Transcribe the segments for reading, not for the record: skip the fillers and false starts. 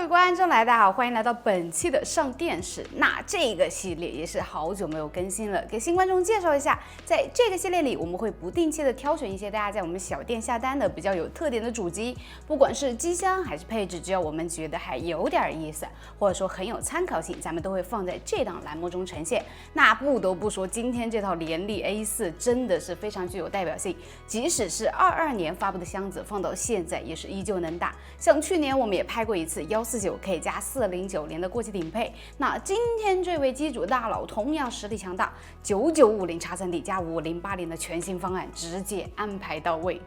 观众来，大家好，欢迎来到本期的上电视。那这个系列也是好久没有更新了，给新观众介绍一下，在这个系列里，我们会不定期的挑选一些大家在我们小店下单的比较有特点的主机，不管是机箱还是配置，只要我们觉得还有点意思，或者说很有参考性，咱们都会放在这档栏目中呈现。那不得不说，今天这套联立 A4 真的是非常具有代表性，即使是22年发布的箱子，放到现在也是依旧能打。像去年我们也拍过一次149K 加409的过气顶配，那今天这位机主大佬同样实力强大，9950X3D 加5080的全新方案直接安排到位。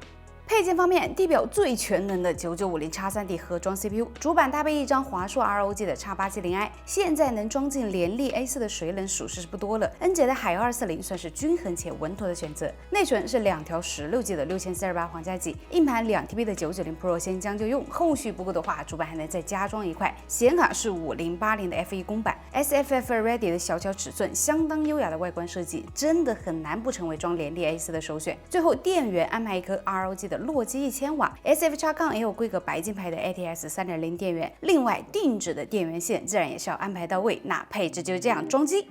配件方面，地表最全能的9950X3D 盒装 CPU， 主板搭配一张华硕 LOKI 的 X870i， 现在能装进联立 A4 的水冷属实是不多了。恩捷的海240算是均衡且稳妥的选择。内存是2条16G 的6428皇家级，硬盘2TB 的990 Pro 先将就用，后续不够的话，主板还能再加装一块。显卡是5080的 F1公版 ，SFX-Ready 的小巧尺寸，相当优雅的外观设计，真的很难不成为装联立 A4 的首选。最后电源安排一颗 LOKI 的洛基1000瓦 SFX-L 规格白金牌的 ATX 3.0电源，另外定制的电源线自然也是要安排到位。那配置就这样，装机。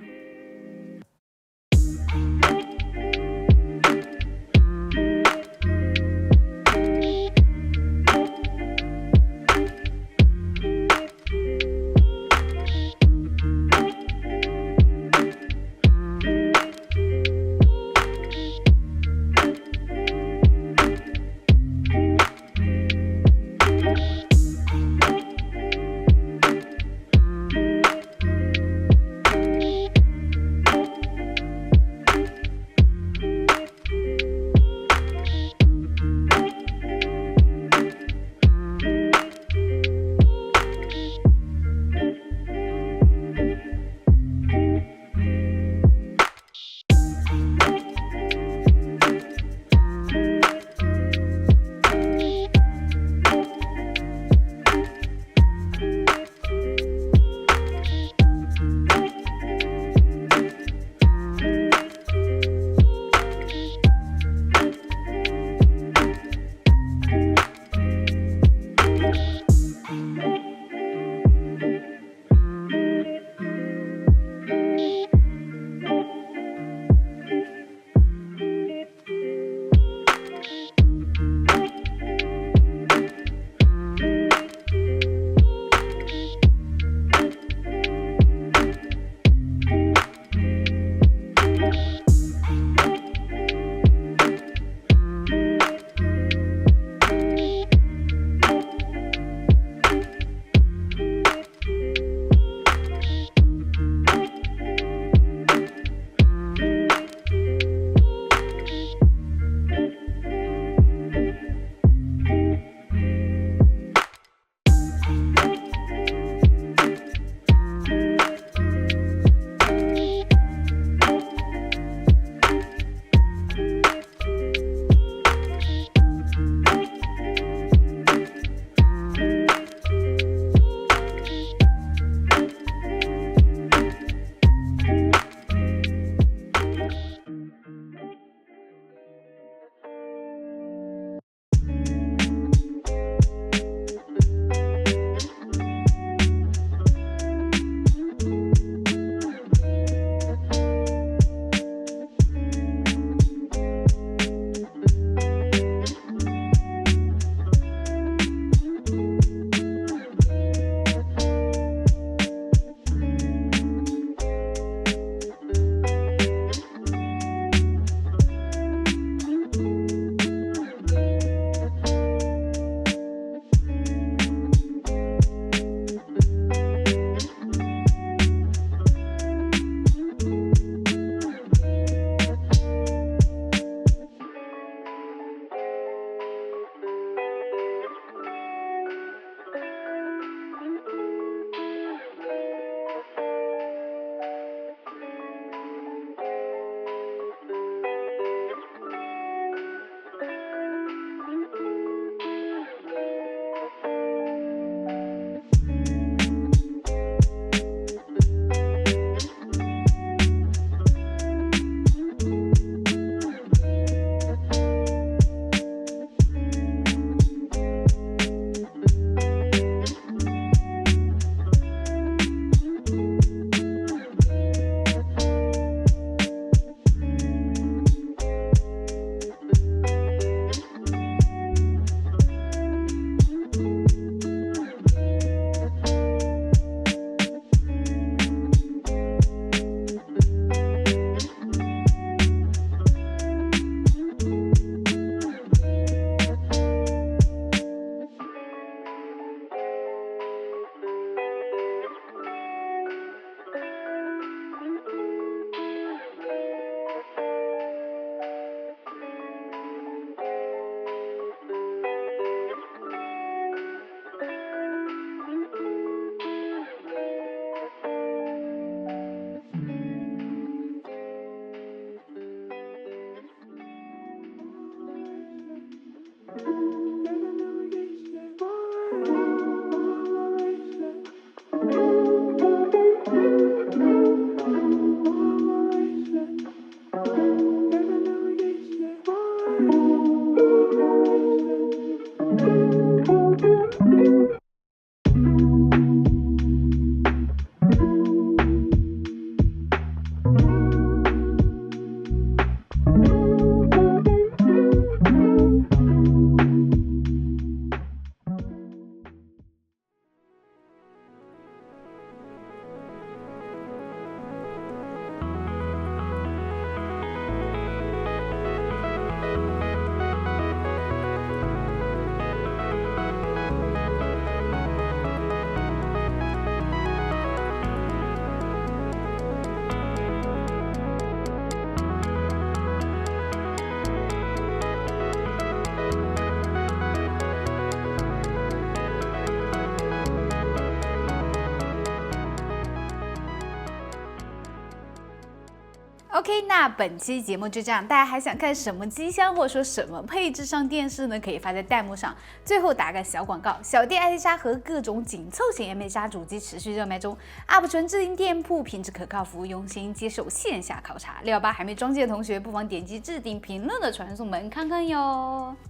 OK， 那本期节目就这样，大家还想看什么机箱或者说什么配置上电视呢？可以发在弹幕上。最后打个小广告，小弟 IT 杀和各种紧凑型 MA 杀主机持续热卖中 ，UP 纯智能店铺，品质可靠，服务用心，接受线下考察。618还没装机的同学，不妨点击置顶评论的传送门看看哟。